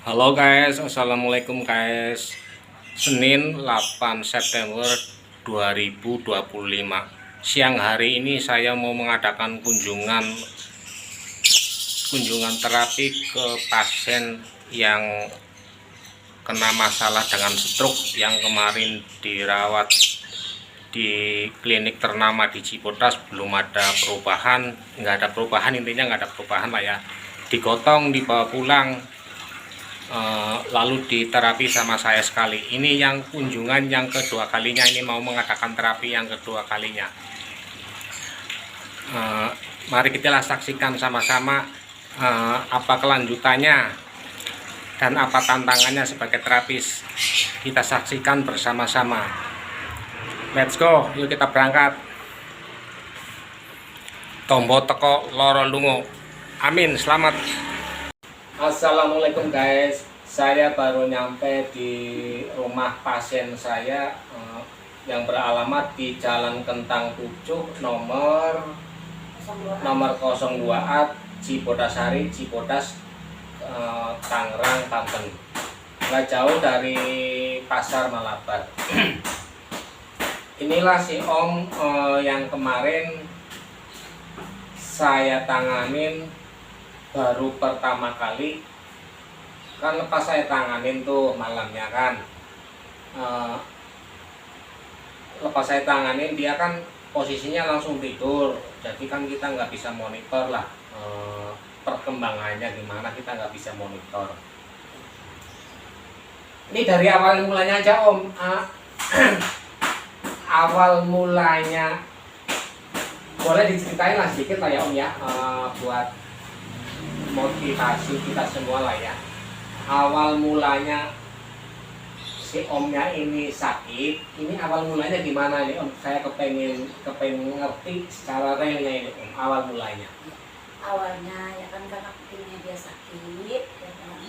Halo guys, assalamualaikum guys. Senin 8 September 2025. Siang hari ini saya mau mengadakan kunjungan terapi ke pasien yang kena masalah dengan stroke yang kemarin dirawat di klinik ternama di Cibodas. Belum ada perubahan, nggak ada perubahan, intinya nggak ada perubahan lah ya. Digotong, dibawa pulang, lalu diterapi sama saya sekali. Ini yang kunjungan yang kedua kalinya, ini mau mengadakan terapi yang kedua kalinya. Mari kita saksikan sama-sama apa kelanjutannya dan apa tantangannya sebagai terapis. Kita saksikan bersama-sama. Let's go, yuk kita berangkat. Tombo teko loro lungo. Amin, selamat. Assalamualaikum guys, saya baru nyampe di rumah pasien saya yang beralamat di Jalan Kentang Pucuk nomor 02A Cibodasari, Cibodas, Tangerang, Banten. Nggak jauh dari Pasar Malabar. Inilah si Om yang kemarin saya tanganin baru pertama kali. Kan lepas saya tanganin tuh malamnya kan, lepas saya tanganin dia kan posisinya langsung tidur, jadi kan kita nggak bisa monitor lah perkembangannya gimana, kita nggak bisa monitor. Ini dari awal mulanya aja Om. Awal mulanya boleh diceritain lah sedikit lah ya Om ya, buat motivasi kita semua lah ya. Awal mulanya si Omnya ini sakit, ini awal mulanya gimana nih Om? Saya kepengen ngerti secara realnya ini Om, awal mulanya. Awalnya ya kan karena kupingnya dia sakit ya kan,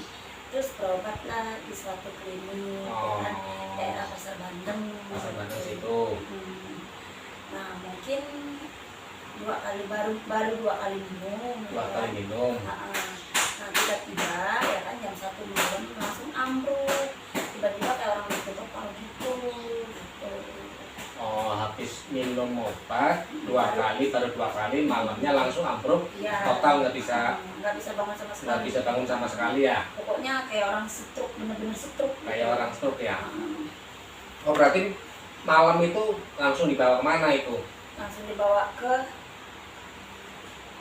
terus berobat lah di suatu klinik ya kan, daerah Pasar Bandeng. Pasar Bandeng situ. Nah mungkin baru dua kali minum. Nah tiba-tiba ya kan jam 1 malam langsung ambruk, tiba-tiba kayak orang ditutup gitu. Oh, habis minum obat baru dua kali malamnya langsung ambruk ya, total nggak bisa bangun sama sekali. Nggak bisa bangun sama sekali ya. Pokoknya kayak orang stroke, bener-bener stroke. Kayak gitu. Orang stroke ya. Oh berarti malam itu langsung dibawa kemana itu? Langsung dibawa ke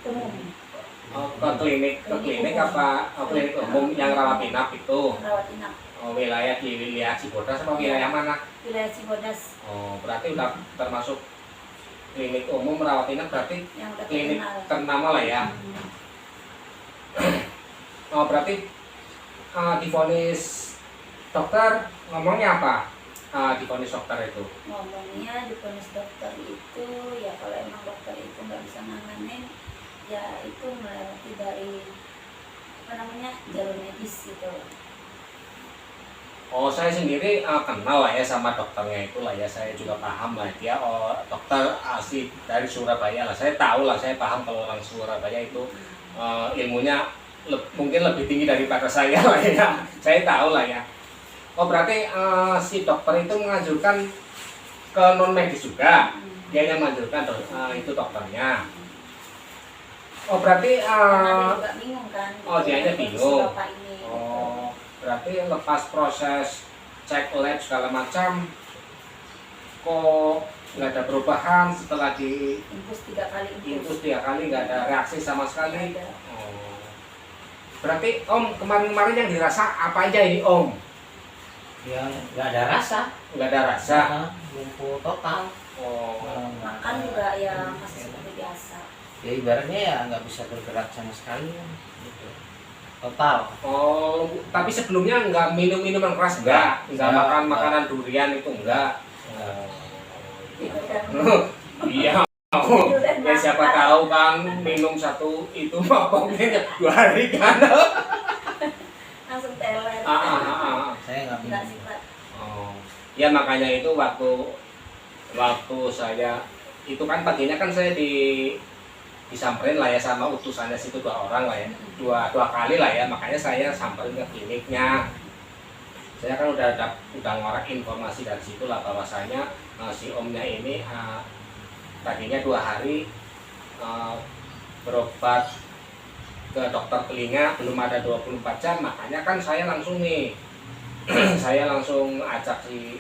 umum. Oh, ke klinik apa? Klinik umum yang rawat inap itu. Rawat inap. Oh, wilayah Cibodas apa wilayah mana? Wilayah Cibodas. Oh, berarti udah termasuk klinik umum rawat inap, berarti yang klinik ternama lah ya. Oh, berarti divonis dokter ngomongnya apa? Divonis dokter itu? Ngomongnya divonis dokter itu ya kalau emang dokter itu nggak bisa nanganin, ya itu melewati dari jalur medis gitu. Oh, saya sendiri kenal lah ya sama dokternya itu lah ya, saya juga paham lah dia. Oh, dokter asli dari Surabaya lah, saya tahu lah, saya paham kalau orang Surabaya itu ilmunya mungkin lebih tinggi daripada saya lah ya, saya tahu lah ya. Oh berarti si dokter itu menganjurkan ke non medis juga, dia yang menganjurkan itu dokternya. Oh berarti dia juga bingung kan. Oh dia bingung. Oh berarti lepas proses cek lab segala macam kok nggak ada perubahan setelah di infus 3 kali nggak ada reaksi sama sekali. Oh berarti Om kemarin yang dirasa apa aja ini Om? Ya nggak ada rasa. Lumpuh total. Oh makan juga ya masih seperti biasa. Ya ibaratnya ya nggak bisa bergerak sama sekali gitu. Total. Oh, tapi sebelumnya nggak minum minuman keras, nggak makan makanan durian itu enggak. Iya. Ya siapa tahu kan minum satu itu maboknya 2 hari kan. Langsung teler. Saya nggak minum. Oh, ya makanya itu waktu saya itu kan paginya kan saya di disamperin lah ya sama utusannya situ 2 orang lah ya, dua kali lah ya, makanya saya samperin ke kliniknya. Saya kan udah ngorek informasi dari situ lah bahwasanya si omnya ini tadinya 2 hari berobat ke dokter telinga belum ada 24 jam, makanya kan saya langsung nih saya langsung ajak si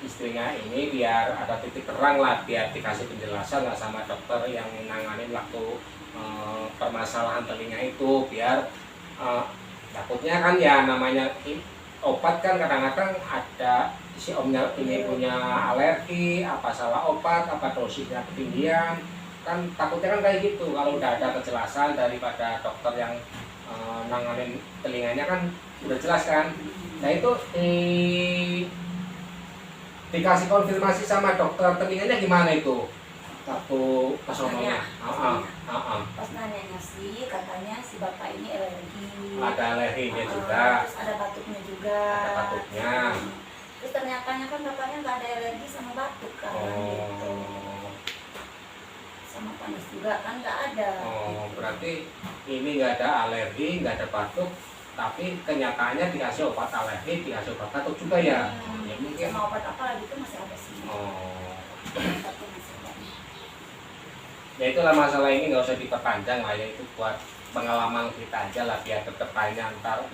istrinya ini biar ada titik terang lah, biar dikasih penjelasan lah sama dokter yang nanganin waktu permasalahan telinga itu, biar takutnya kan ya namanya obat kan kadang-kadang ada si omnya ini punya alergi, apa salah obat, apa dosisnya ketinggian, kan takutnya kan kayak gitu. Kalau udah ada kejelasan daripada dokter yang nanganin telinganya kan udah jelas kan. Nah itu dikasih konfirmasi sama dokter telinganya gimana itu waktu kesononya? Pas nanyanya sih katanya si bapak ini alergi. Ada alerginya juga. Terus ada batuknya juga. Ada batuknya. Terus ternyata kan bapaknya nggak ada alergi sama batuk kan gitu. Sama panas juga kan nggak ada. Oh, berarti ini nggak ada alergi, nggak ada batuk, tapi kenyataannya dikasih obat alergi, dikasih obat batuk juga ya. Ya mungkin. Sama obat apa lagi itu masih ada sih. Tapi masih ada. Ya itulah masalah ini nggak usah diperpanjang lah ya, itu buat pengalaman kita aja lah, biar kedepannya ntar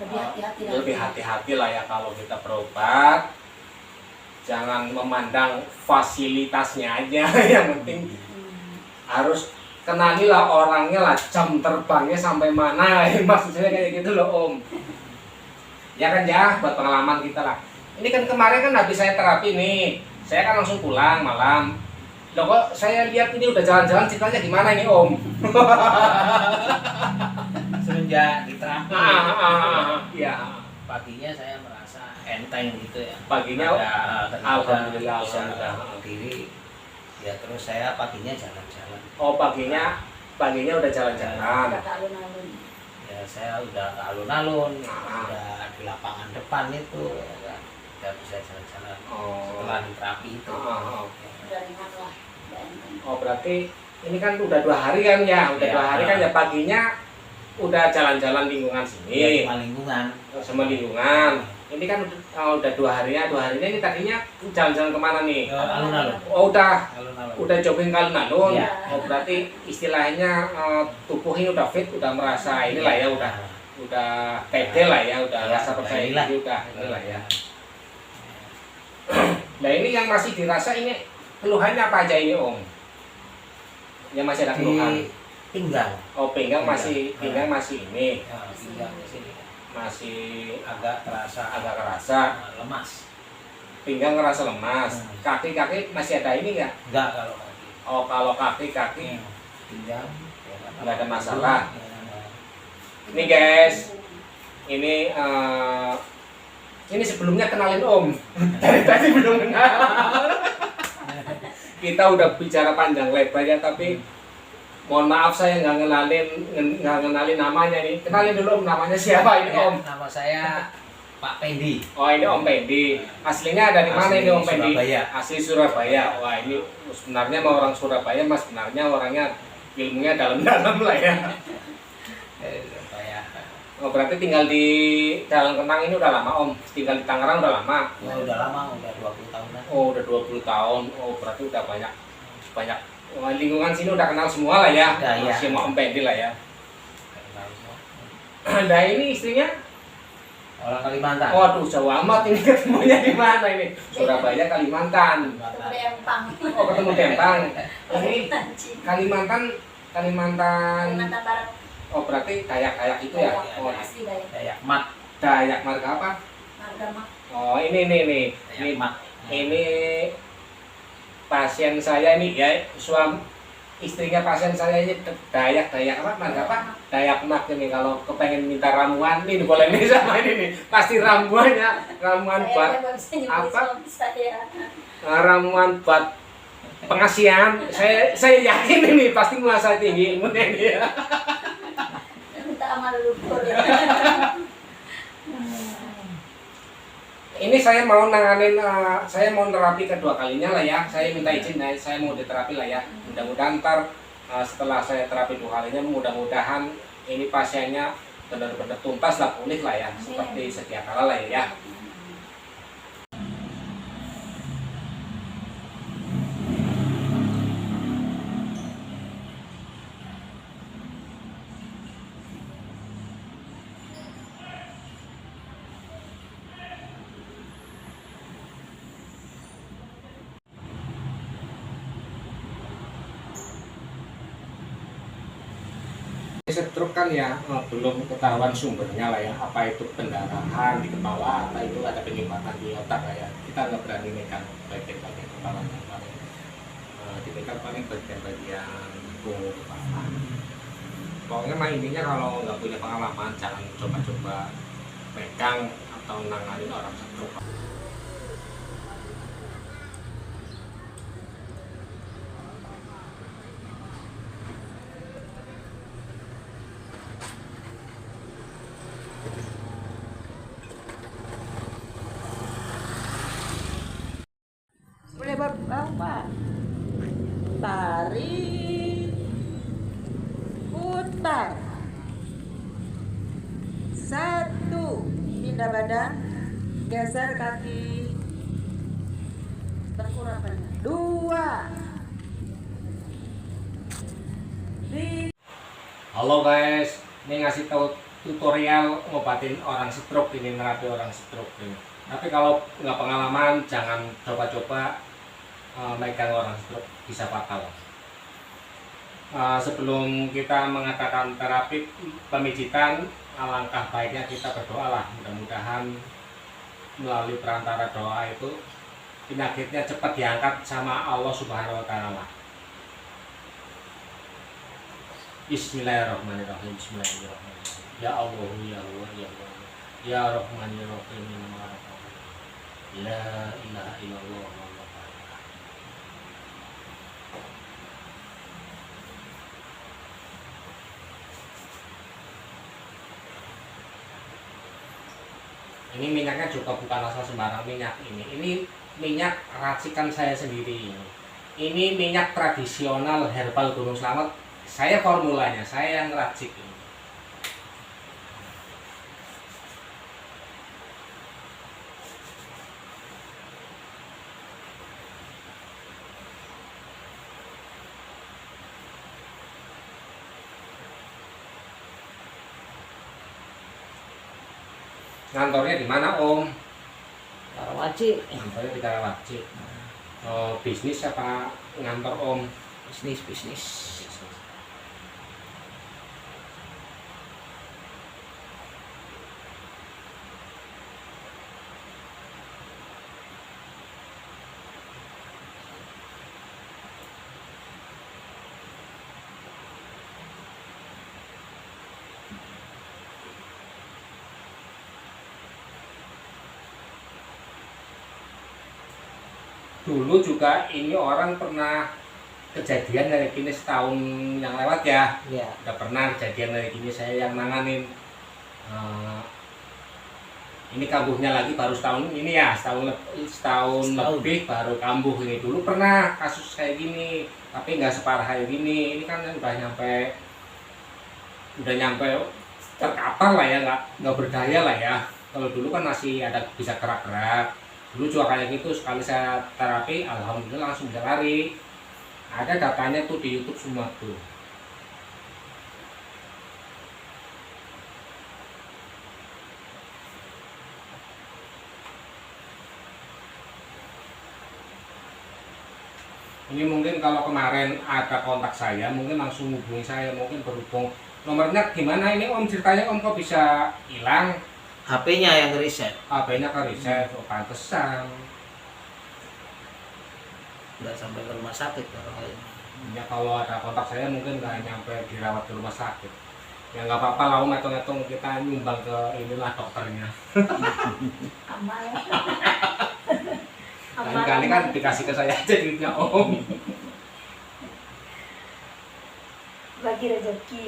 lebih hati-hati lah ya kalau kita berobat. Jangan memandang fasilitasnya aja, yang penting harus kenalilah orangnya lah, jam terbangnya sampai mana, maksudnya kayak gitu loh Om. Ya kan ya, buat pengalaman kita lah. Ini kan kemarin kan habis saya terapi nih, saya kan langsung pulang malam. Loh kok saya lihat ini udah jalan-jalan, ceritanya gimana ini Om? Semenjak diterapi, Iya. paginya saya merasa enteng gitu ya. Paginya alhamdulillah bisa alhamdulillah. diri. Ya terus saya paginya jalan-jalan. Oh paginya udah jalan-jalan. Udah ke alun-alun. Ya saya udah ke alun-alun, Ah. udah di lapangan depan itu, ya kan. Udah bisa jalan-jalan. Oh. Setelah di terapi itu. Udah ringan lah. Udah ringan. Oh berarti ini kan udah 2 hari kan ya, udah Iya. 2 hari kan ya, paginya udah jalan-jalan lingkungan Ya, sini, cuma lingkungan. sama lingkungan. Ini kan udah 2 harinya ini tadinya jalan-jalan kemana nih? Ke alun-alun. Oh udah Alun-alun. jogging ke alun-alun. Iya. Oh berarti istilahnya tubuh ini udah fit, udah merasa inilah ya, udah pede lah ya, udah Ya, rasa percaya inilah. diri udah inilah ya. Nah ini yang masih dirasa ini keluhannya apa aja ini Om? Yang masih ada keluhan? Di pinggang. Oh pinggang Pinggang. masih ini, Ya, pinggang di sini masih agak terasa agak kerasa. lemas. Pinggang ngerasa lemas. Kaki masih ada ini nggak? Enggak kalau kaki. Oh kalau kaki Pinggang ya, nggak ada masalah. Ya, Ini guys, ini sebelumnya kenalin Om. Dari tadi belum kenal. Kita udah bicara panjang lebar ya, tapi mohon maaf saya nggak ngenalin namanya nih. Kenalin dulu Om, namanya siapa ini Ya, Om? nama saya Pak Pendi. Oh ini Om Pendi. Aslinya dari mana Asli ini Om Pendi? Surabaya. Asli Surabaya. Wah ini sebenarnya mau orang Surabaya, mas sebenarnya orangnya ilmunya dalam-dalam lah ya. Surabaya. Oh berarti tinggal di Dalang Kenang ini udah lama Om? Tinggal di Tangerang udah lama? Ya, udah lama, udah 20 tahunan. Oh udah 20 tahun. Oh berarti udah banyak lingkungan sini udah kenal semua lah ya. Udah, ya. Sama Om Pendi lah ya. Kenal semua. Nah ini istrinya? Orang Kalimantan. Waduh jauh amat ini, ketemunya di mana ini? Surabaya Kalimantan. Ketemu di Empang. Oh ketemu Tempang. Ini Kalimantan. Kalimantan. Kalimantan Barat. Oh berarti Dayak itu ya? Dayak, Oh asli Dayak. Dayak Mat. Dayak marga apa? Marga Mak. Oh ini Dayak Mat. ini pasien saya ini ya, istrinya pasien saya ini Dayak apa? Marga apa? Dayak Mat ini. Kalau kepengen minta ramuan ini boleh nih sama ini nih. Pasti ramuan buat apa? Ramuan buat pengasihan. Saya yakin ini pasti merasa tinggi ilmunya ini ya. Minta amal lumpur. Ini saya mau nanganin, saya mau terapi kedua kalinya lah ya. Saya minta izin, saya mau diterapi lah ya. Mudah-mudahan ntar setelah saya terapi 2 kalinya, mudah-mudahan ini pasiennya benar-benar tuntas lah, pulih lah ya, seperti sedia kala lah ya. Stroke kan ya belum ketahuan sumbernya lah ya, apa itu pendarahan di kepala atau itu ada penyumbatan di otak lah ya. Kita nggak berani megang bagian-bagian kepala yang paling dipegang paling bagian-bagian punggung kepala. Pokoknya mah intinya kalau nggak punya pengalaman jangan coba-coba pegang atau nanganin orang stroke. Boleh Bapak tarik, putar, 1, pindah badan, geser kaki, berkurang banyak, 2, 3. Halo guys, ini ngasih tahu tutorial ngobatin orang stroke ini, nerapi orang stroke ini. Tapi kalau nggak pengalaman jangan coba-coba megang orang stroke, bisa fatal. Sebelum kita mengatakan terapi pemijitan, alangkah baiknya kita berdoa lah, mudah-mudahan melalui perantara doa itu penyakitnya cepat diangkat sama Allah Subhanahu wa Ta'ala. Bismillahirrahmanirrahim. Bismillahirrahmanirrahim. Ya Allah, ya Allah, ya Allah, ya Rahman, ya Rahim, la ilaha illallah. Ini minyaknya juga bukan asal sembarang minyak ini. Ini minyak racikan saya sendiri ini. Ini minyak tradisional herbal Gunung Slamet. Saya formulanya, saya yang racik ini. Ngantornya di mana Om? Karawaci. Ngantornya di Karawaci. Bisnis apa ngantor Om? Bisnis. Dulu juga ini orang pernah kejadian kayak gini setahun yang lewat ya. Iya. Udah pernah kejadian kayak gini, saya yang nanganin. Ini kambuhnya lagi baru setahun ini ya, setahun lebih baru kambuh ini. Dulu pernah kasus kayak gini, tapi nggak separah kayak gini. Ini kan udah nyampe terkapar lah ya, nggak berdaya lah ya. Kalau dulu kan masih ada bisa gerak-gerak. Dulu juga kayak gitu, sekali saya terapi, alhamdulillah langsung bisa lari. Ada datanya tuh di YouTube semua tuh. Ini mungkin kalau kemarin ada kontak saya, mungkin langsung hubungi saya, mungkin berhubung nomornya gimana ini Om, ceritanya Om kok bisa hilang? HP-nya yang riset. HP-nya ke riset, pantesan. Nggak sampai ke rumah sakit kalau Ya kalau ada kontak saya mungkin nggak nyampe dirawat di rumah sakit. Ya nggak apa-apa lah Om, hitung-hitung kita nyumbang ke inilah dokternya. Amal. Lain kali kan dikasih ke saya aja duitnya Om. Bagi rezeki.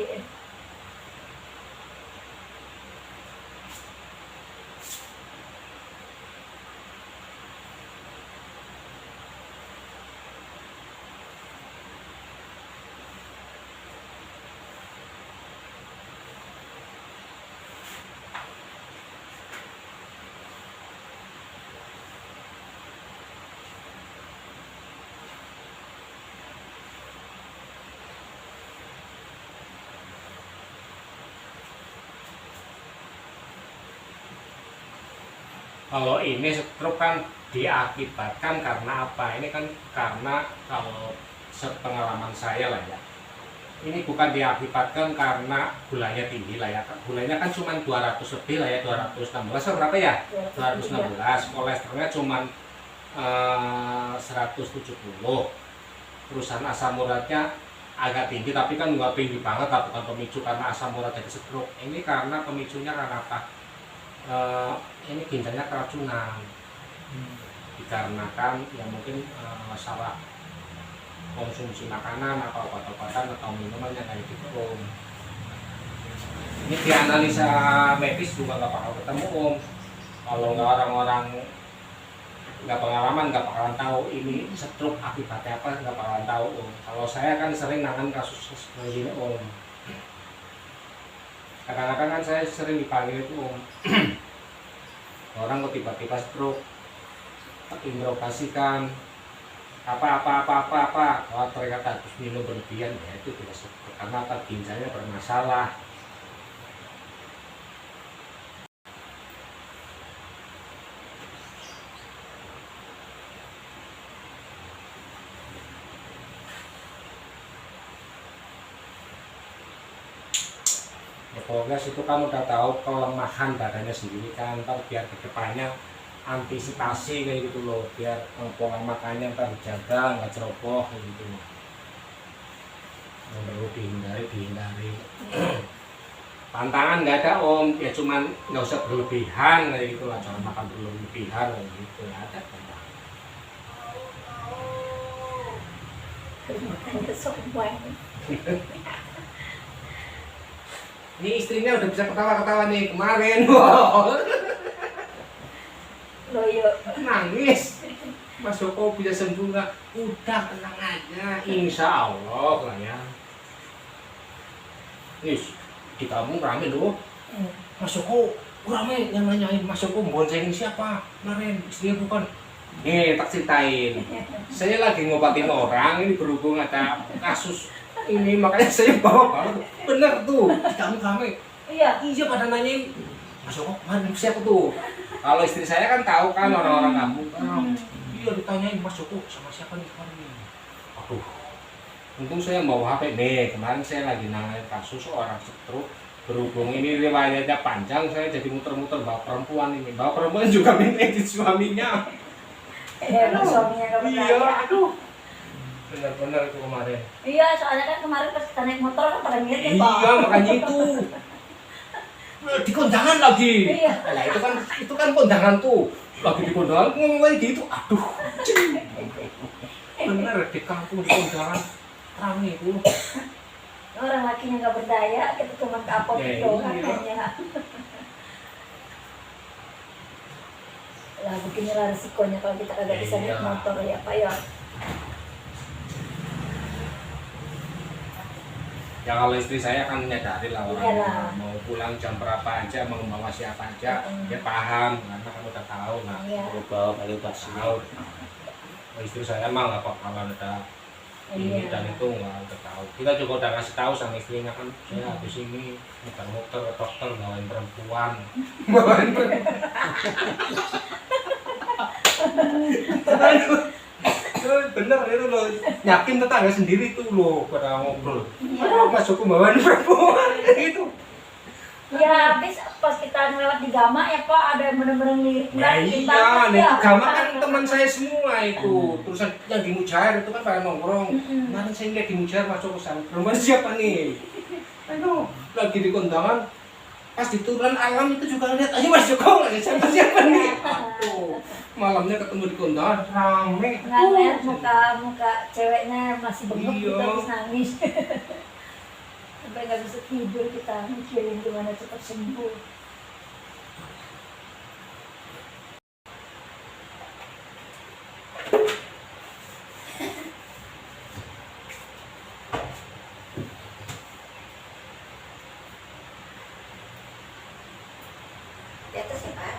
Kalau ini stroke kan diakibatkan karena apa? Ini kan karena kalau sepengalaman saya lah ya, ini bukan diakibatkan karena gulanya tinggi lah ya. Gulanya kan cuma 200 lebih lah ya, 216 atau berapa ya? 216. Kolesterolnya cuma 170. Terusan asam uratnya agak tinggi, tapi kan nggak tinggi banget lah, bukan pemicu karena asam urat jadi stroke. Ini karena pemicunya karena apa? Ini ginjalnya keracunan, dikarenakan ya mungkin salah konsumsi makanan atau obat-obatan atau minuman yang kayak gitu Om. Ini dianalisa medis juga nggak bakal ketemu Om. Kalau nggak orang-orang nggak pengalaman nggak bakalan tahu ini stroke akibatnya apa, nggak bakalan tahu Om. Kalau saya kan sering nangan kasus seperti ini Om. Kadang-kadang kan saya sering dipanggil itu Om. Orang kok tiba-tiba stroke, interogasikan apa, kalau ternyata harus minum berlebihan ya itu tidak stroke karena apa, ginjalnya bermasalah. Ya progres itu kan udah tahu kelemahan badannya sendiri kan, ntar biar kedepannya antisipasi kayak gitu loh, biar pola makannya ntar dijaga, nggak ceroboh kayak gitu loh. Yang perlu dihindari. Pantangan nggak ada Om, ya cuman nggak usah berlebihan kayak gitu lah, jangan makan berlebihan kayak gitu, ya ada pantangan. Makanya sombong. Ini istrinya udah bisa ketawa-ketawa nih kemarin, wow. Loyo. Nangis. Mas Joko bisa sembuh nggak? Udah tenang aja, insya Allah lah ya. Nis, di kampung rame loh. Mas Joko, rame yang nanyain Mas Joko boncengin siapa? Kemarin istrinya bukan. Nih, tak ceritain. Saya lagi ngobatin orang, ini berhubung ada kasus ini, makanya saya bawa banget. Bener tuh, di kampung rame. Iya. Iya pada nanyain, Mas Joko kemarin siapa tuh? Kalau istri saya kan tahu kan orang-orang kampung. Iya ditanyain Mas Joko sama siapa nih kemarin? Aduh, untung saya bawa HP nih. Kemarin saya lagi nangani kasus orang stroke. Berhubung ini riwayatnya panjang, saya jadi muter-muter bawa perempuan ini. Bawa perempuan juga minta izin suaminya. Suaminya nggak Iya, percaya. aduh. Benar-benar itu kemarin. Iya, soalnya kan kemarin pas kita naik motor kan pada ngeliat Iya, makanya itu. Di kondangan lagi. Iya. Nah, itu kan kondangan tuh. Lagi di kondangan ngomong kayak gitu. Aduh. Bener di kampung di kondangan rame itu. Orang lakinya nggak berdaya, kita cuma kapok Ya, doang iya. hanya. Lah beginilah resikonya kalau kita kagak bisa naik Iya. motor ya Pak ya. Ya kalau istri saya kan menyadari lah orang Iyalah. mau pulang jam berapa aja, mau bawa siapa aja, dia paham karena kan udah tahu lah. Iya. Berubah validasi. Tahu. Istri saya mah nggak bakalan ada ini dan itu nggak udah tahu. Kita juga udah ngasih tahu sama istrinya kan, saya habis ini muter-muter ke dokter bawain perempuan. Bener itu loh, yakin tetangga sendiri tuh loh pada ngobrol. Mas Joko bawain perempuan itu. Ya habis pas kita lewat di Gama ya Pak ada yang bener-bener lirik Nah iya, nih itu Gama kan teman saya semua itu. Terus yang di Mujair itu kan pada nongkrong. Kemarin saya lihat di Mujair Mas Joko sama perempuan siapa nih? Aduh, lagi di kondangan. Pas di turunan alam itu juga lihat aja Mas Joko lagi siapa nih? Aduh, malamnya ketemu di kondangan rame. nggak lihat muka ceweknya masih bengkak Iya. kita habis nangis. Sampai nggak bisa tidur kita mikirin gimana cepat sembuh. Di atas ya Pak.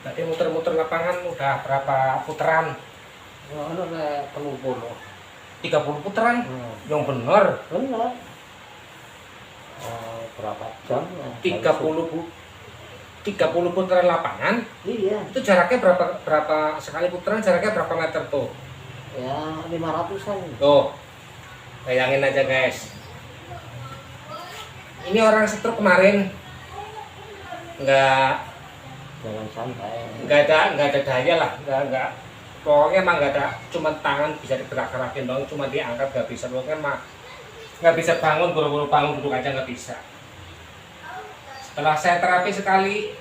Berarti muter-muter lapangan udah berapa putaran? Ono kayak penumpul. 30 putaran? Yang bener. Bener. Berapa jam? 30 putaran lapangan. Iya. Itu jaraknya berapa sekali putaran, jaraknya berapa meter tuh? Ya 500-an. Tuh. Bayangin aja guys. Ini orang stroke kemarin nggak Jalan santai. nggak ada daya lah, nggak pokoknya emang nggak ada, cuma tangan bisa digerak-gerakin dong, cuma diangkat nggak bisa, pokoknya mah nggak bisa bangun, buru-buru bangun, duduk aja nggak bisa. Setelah saya terapi sekali,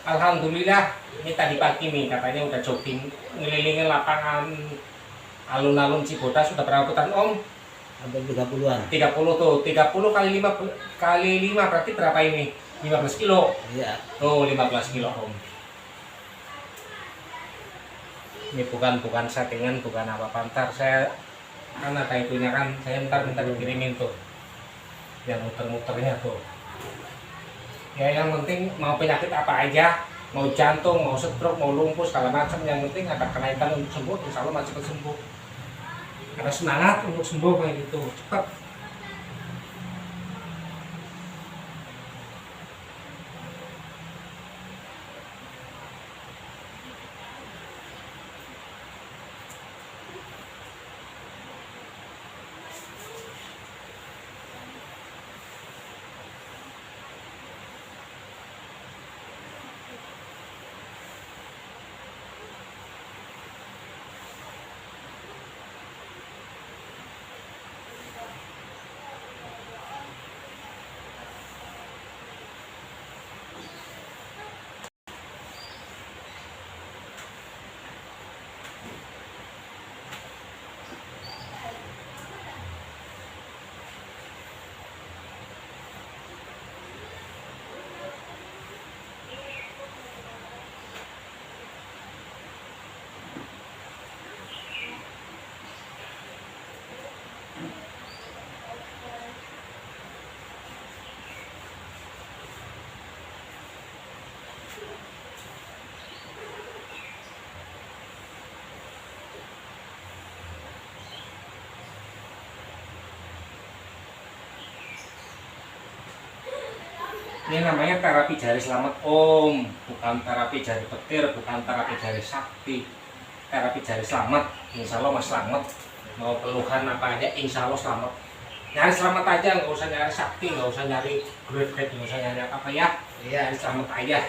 alhamdulillah, ini tadi pagi nih katanya udah jogging ngelilingin lapangan alun-alun Cibodas, sudah berapa putaran om? Hampir 30-an. 30 tuh, 30 kali 5 berarti berapa ini? 15 kilo. Iya. Tuh 15 kilo om. Ini bukan settingan, bukan apa-apa. Ntar saya kan ada itunya kan, saya ntar minta dikirimin tuh yang muter-muternya tuh. Ya yang penting mau penyakit apa aja, mau jantung, mau stroke, mau lumpuh segala macam, yang penting ada kenaikan untuk sembuh, insya Allah masih sembuh. Ada semangat untuk sembuh kayak gitu, cepat. Ini namanya terapi jari selamat om, bukan terapi jari petir, bukan terapi jari sakti, terapi jari selamat. Insya Allah mas selamat, mau keluhan apa aja insya Allah selamat. Nyari selamat aja, nggak usah nyari sakti, nggak usah nyari grade, nggak usah nyari apa ya. Iya, nyari selamat aja.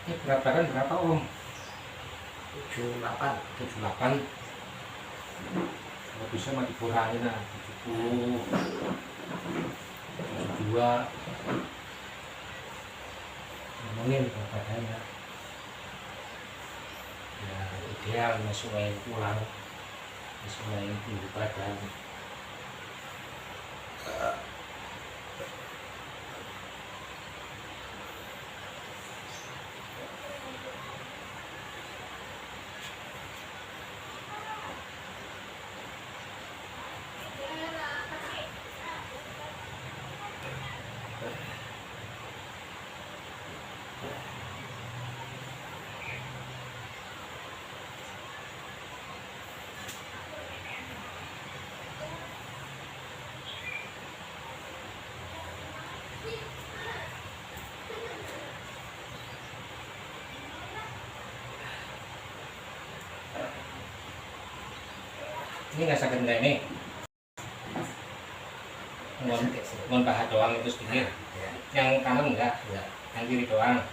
Ini berat badan berapa om? 78. 78. Kalau bisa mah dikurangin lah, 70, 72. Ngomongin berat badannya. Ya ideal nyesuaiin pulang, nyesuaiin tinggi badan. Ini nggak sakit nggak ini? Ngon paha doang itu sedikit. Ya. Yang kanan enggak? Ya. Yang kiri doang.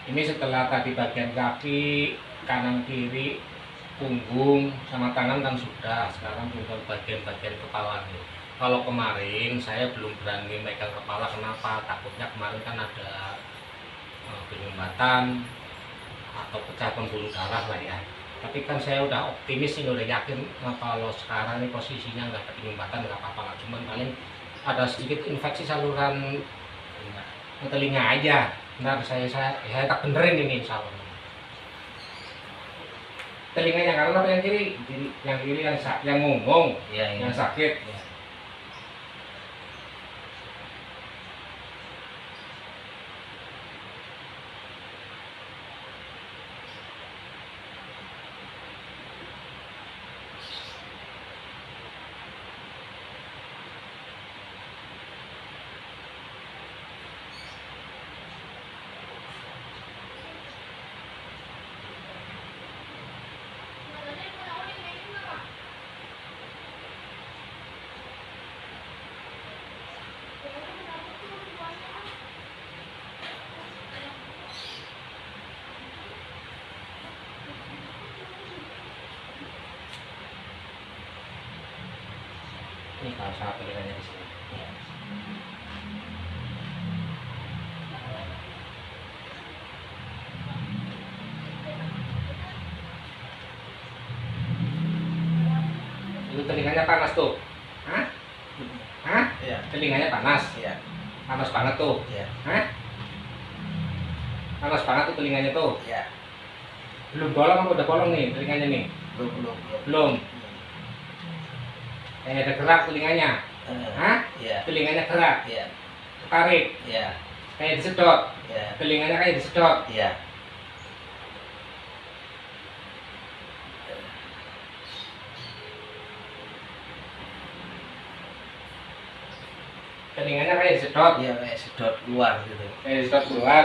Ini setelah tadi bagian kaki, kanan kiri, punggung, sama tangan kan sudah. Sekarang tinggal bagian-bagian kepala nih. Kalau kemarin saya belum berani megang kepala, kenapa? Takutnya kemarin kan ada penyumbatan atau pecah pembuluh darah lah ya. Tapi kan saya udah optimis ini, udah yakin kalau sekarang ini posisinya nggak ada penyumbatan, nggak apa-apa lah. Cuman paling ada sedikit infeksi saluran telinga aja. Ntar saya tak benerin ini insya Allah. Telinganya kanan apa yang kiri? Yang kiri yang ngomong, Ya, yang sakit. Ya. Ini kalau saya telinganya di sini. Ya. Itu telinganya panas tuh. Hah? Hah? Ya. Telinganya panas. Ya. Panas banget tuh. Ya. Hah? Panas banget tuh telinganya tuh. Ya. Belum bolong apa udah bolong nih telinganya nih? Belum. Belum. Kayak ada gerak telinganya. Hah? Ya. Telinganya gerak. Ya. Tarik. Ya. Kayak disedot. Ya. Telinganya kayak disedot. Ya. Telinganya kayak disedot. Iya, kayak sedot keluar gitu. Kayak disedot keluar.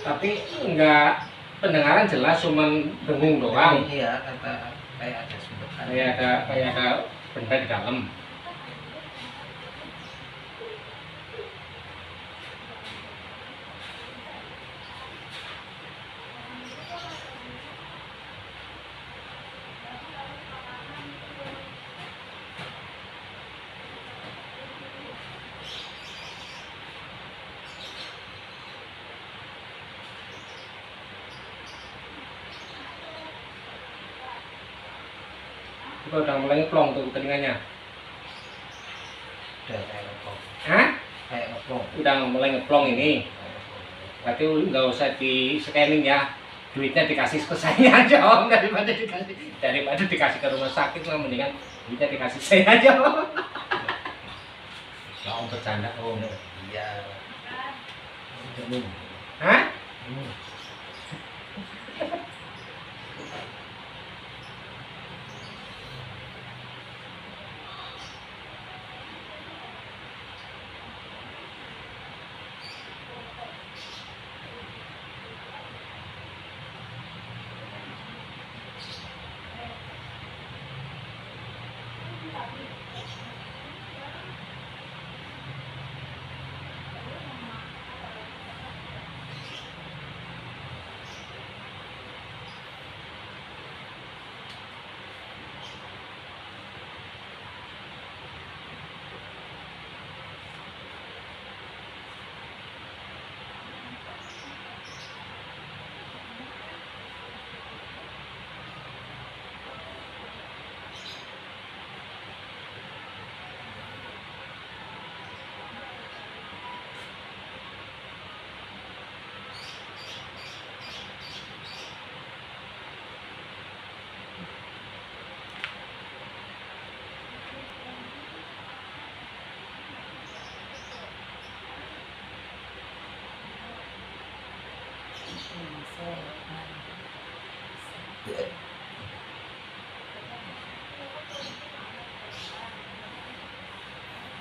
Tapi enggak, pendengaran jelas, cuman dengung doang. Iya, kata kayak ada sumbetan. Kayak ada benda di dalam. Itu udah mulai ngeplong tuh telinganya. Udah kayak ngeplong. Hah? Kayak ngeplong. Udah mulai ngeplong ini. Berarti nggak usah di scanning ya. Duitnya dikasih ke saya aja om, daripada dikasih ke rumah sakit lah, mendingan duitnya dikasih saya aja om. Ya om bercanda om. Iya. Hah?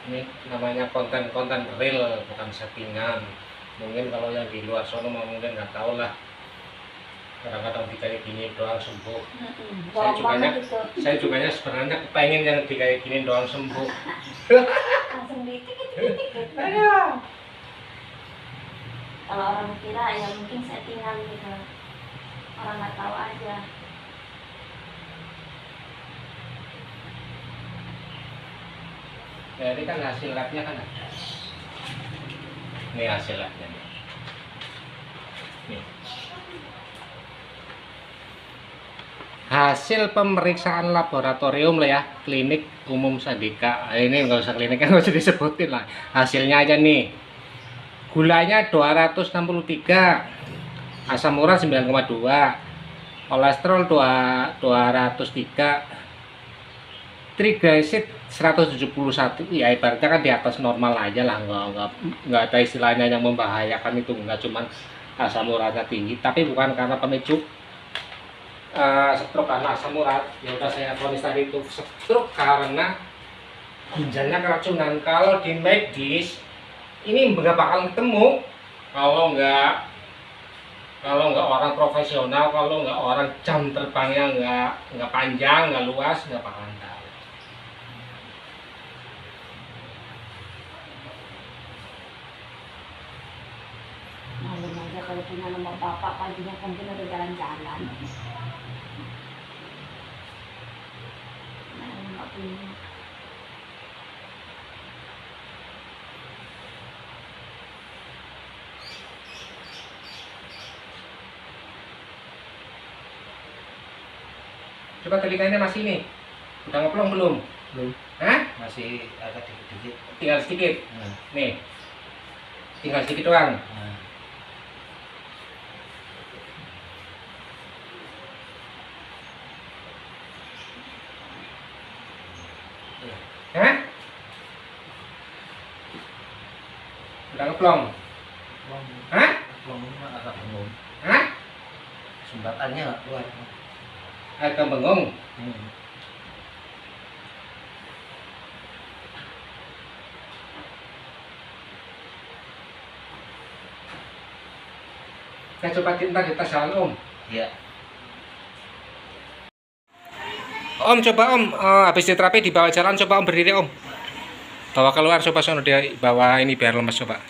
Ini namanya konten-konten real, bukan settingan. Mungkin kalau yang di luar sono mungkin nggak tahu lah, kadang-kadang kayak gini doang sembuh. Saya juga sebenarnya kepengen yang kayak gini doang sembuh. Langsung dikit. Kalau orang kira ya mungkin settingan gitu, orang nggak tahu aja. Ya, ini kan hasil labnya kan ada. Ini hasil labnya nih. Nih. Hasil pemeriksaan laboratorium lah ya, klinik umum Sadika. Ini nggak usah klinik, nggak usah disebutin lah. Hasilnya aja nih. Gulanya 263, asam urat 9,2, kolesterol 203, trigliserid 171. Ya ibaratnya kan di atas normal aja lah, nggak ada istilahnya yang membahayakan. Itu nggak cuman asam uratnya tinggi, tapi bukan karena pemicu stroke karena asam urat. Ya udah saya vonis tadi itu stroke karena ginjalnya keracunan. Kalau di medis ini nggak bakal ketemu kalau nggak orang profesional, kalau nggak orang jam terbangnya nggak panjang, nggak luas, nggak bakalan tahu. Malu aja kalau punya nomor bapak, paginya mungkin udah jalan-jalan. Nah, nggak punya. Coba telinganya masih nih, udah ngeplong belum? Belum. Hah? Masih agak dikit-dikit. Tinggal sedikit. Nah, Nih, tinggal sedikit doang. nah. Hah? Udah ngeplong? Hah? Longnya agak bengong. Hah? Sumbatannya nggak keluar. Agak bengong. Saya coba ntar di tes jalan Om. Iya. Om coba Om, habis diterapi di bawah jalan, coba Om berdiri Om. Bawa keluar, coba sono dia bawa ini biar lemes, coba.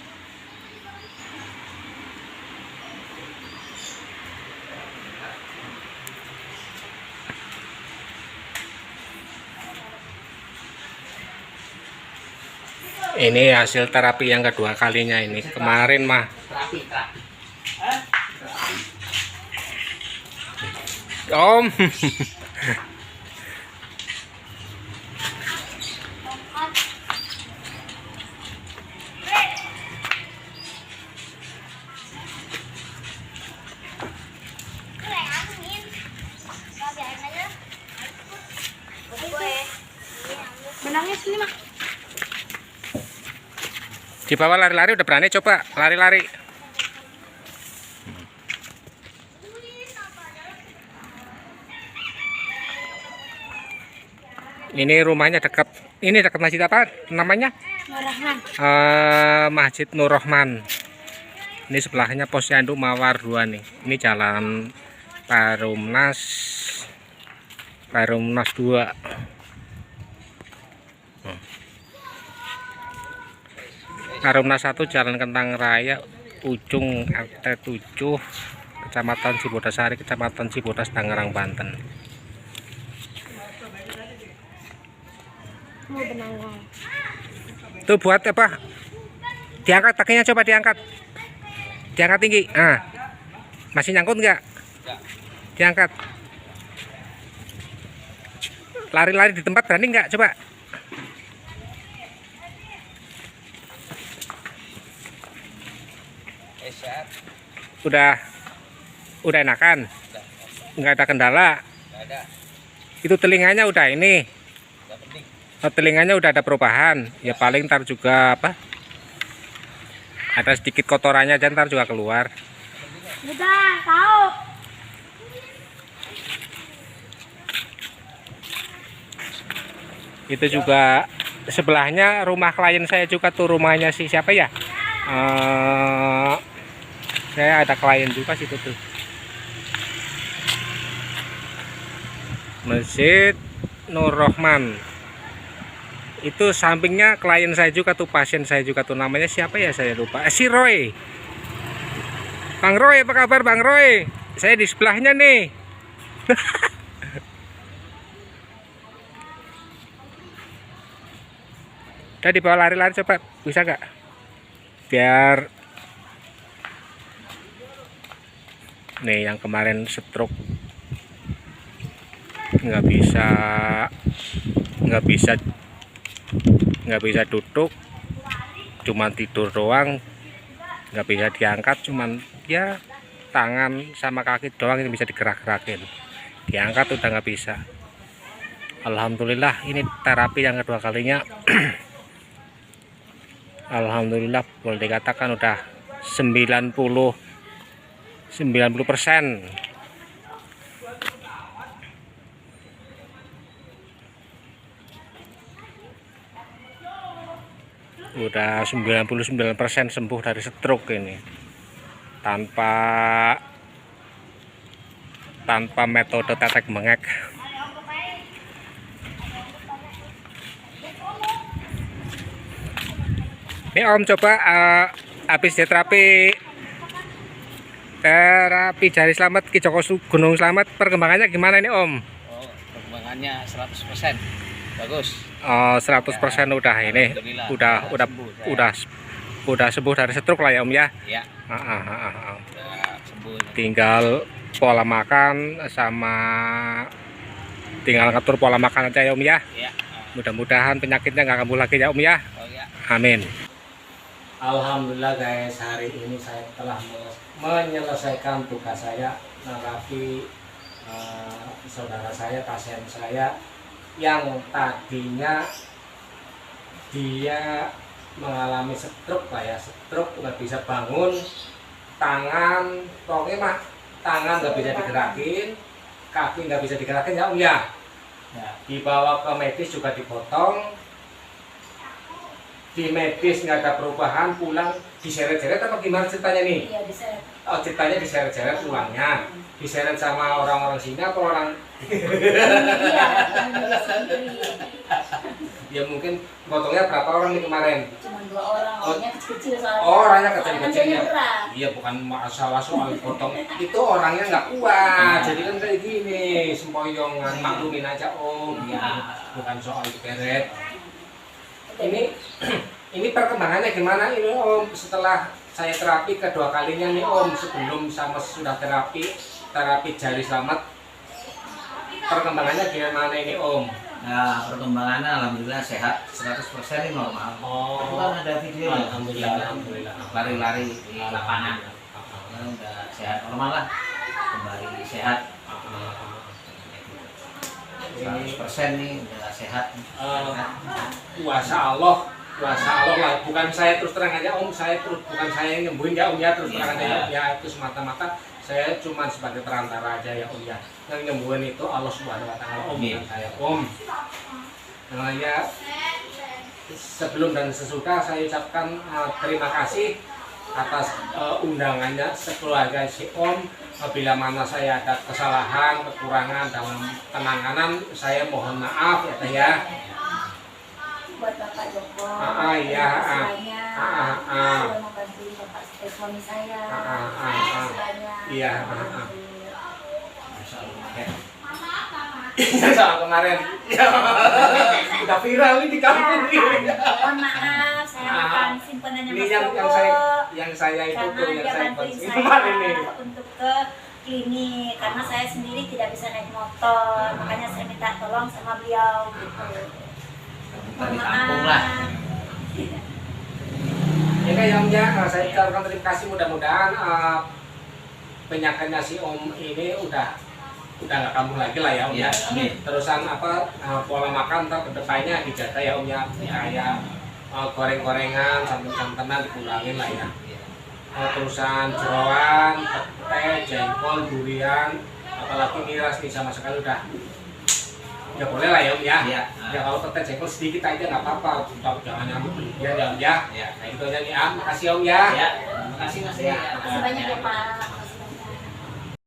Ini hasil terapi yang kedua kalinya ini. Kemarin mah Terapi. Om. Menangis sini mah. Di bawah lari-lari udah berani, coba lari-lari. Ini rumahnya dekat, ini dekat masjid apa namanya? Nur Rahman. Masjid Nur Rahman. Ini sebelahnya Posyandu Mawar 2 nih. Ini jalan Parumnas 2. Parumnas 1 Jalan Kentang Raya, ujung RT 7, Kecamatan Cibodasari, Kecamatan Cibodas, Tangerang, Banten. Mau benangnya. Itu buat apa? Diangkat kakinya, coba diangkat. Diangkat tinggi. Ah. Masih nyangkut nggak? Diangkat. Lari-lari di tempat berani nggak? Coba. Udah enakan? Nggak ada kendala? Nggak ada. Itu telinganya udah ini? Nggak penting. Oh, telinganya udah ada perubahan? Ya paling ntar juga apa? Ada sedikit kotorannya aja, ntar juga keluar. Udah tahu. Itu juga sebelahnya rumah klien saya juga tuh, rumahnya si siapa ya? Saya ada klien juga situ tuh. Masjid Nur Rohman. Itu sampingnya klien saya juga tuh, pasien saya juga tuh, namanya siapa ya saya lupa. Si Roy. Bang Roy, apa kabar Bang Roy? Saya di sebelahnya nih. Udah dibawa lari-lari coba, bisa gak? Biar nih yang kemarin stroke nggak bisa duduk, cuman tidur doang, nggak bisa diangkat, cuman ya tangan sama kaki doang yang bisa digerak-gerakin, diangkat udah nggak bisa. Alhamdulillah ini terapi yang kedua kalinya. Alhamdulillah boleh dikatakan udah 90%. Udah 99% sembuh dari stroke ini, tanpa metode tetek bengek. Ini Om coba habis dia terapi jari selamat Ki Joko Gunung Slamet, perkembangannya gimana nih Om? Oh, perkembangannya 100%. Bagus. Oh, 100% udah ini. Udah sembuh dari stroke lah ya Om ya. Ya. Udah Sembuh. tinggal pola makan sama tinggal ngatur pola makan aja ya Om ya. Ya. Mudah-mudahan penyakitnya nggak kambuh lagi ya Om ya. Oh ya. Amin. Alhamdulillah guys, hari ini saya telah menyelesaikan tugas saya menerapi saudara saya, pasien saya yang tadinya dia mengalami stroke lah ya, stroke nggak bisa bangun, tangan pokoknya mah tangan nggak bisa digerakin, kaki nggak bisa digerakin ya Om ya. Dibawa ke medis juga dipotong, di medis nggak ada perubahan, pulang diseret-seret apa gimana ceritanya nih? Iya, diseret. Oh, ceritanya diseret-seret pulangnya, diseret sama orang-orang sini apa orang? Iya, sendiri. Ya mungkin potongnya berapa orang nih kemarin? Cuma 2 orang, orangnya kecil-kecil soalnya. Oh, orangnya Soalnya kecil-kecilnya. dia berat. Iya, bukan masalah soal potong, itu orangnya nggak kuat, jadi kan kayak gini, sempoyongan, maklumin aja Om, ya, bukan soal beret. Ini perkembangannya gimana ini Om setelah saya terapi kedua kalinya nih Om, sebelum sama sudah terapi jari selamat, perkembangannya gimana ini Om? Nah, perkembangannya alhamdulillah sehat, 100% ini normal. Oh, Itu kan ada video ya, alhamdulillah. lari-lari di lapangan. Sekarang udah sehat normal lah, kembali sehat. 100% nih udah sehat. Kuasa Allah lah, bukan saya terus terang aja Om, bukan saya yang nyembuhin ya Om ya, terus terang aja ya Om ya, itu semata-mata saya cuma sebagai perantara aja ya Om ya, yang nyembuhin itu Allah Subhanahu Wa Taala Om, bukan saya Om. Nah ya, sebelum dan sesudah saya ucapkan terima kasih atas undangannya sekeluarga si Om. Apabila mana saya ada kesalahan, kekurangan dalam penanganan, saya mohon maaf ya Teh ya. Buat Bapak Joko, Iya, sudah membantu Bapak suami saya, iya, soal kemarin, udah viral nih di kampung ini. Mohon maaf, saya bukan simpenannya Ini Mas yang Joko, saya itu karena tuh yang dia saya bantuin konsumsi saya kemarin nih. untuk ke klinik, karena saya sendiri tidak bisa naik motor, makanya saya minta tolong sama beliau gitu. Di kampung lah. Ya kan ya Om ya, saya ucapkan terima kasih, mudah-mudahan penyakitnya si Om ini udah nggak kambuh lagi lah ya Om ya. Terusan pola makan ntar kedepannya dijaga ya Om ya, kayak goreng-gorengan, santan-santanan dikurangin lah ya. Terusan jeroan, pete, jengkol, durian, apalagi miras nih sama sekali udah Ya boleh lah ya Om ya. Iya. Ya kalau teteh jengkol sedikit aja nggak apa-apa. Jangan nyambut berlebihan ya Om ya. Ya. Nah itu aja nih Am. Makasih Om ya. Ya, terima kasih Mas. Ya. Makasih banyak ya Pak.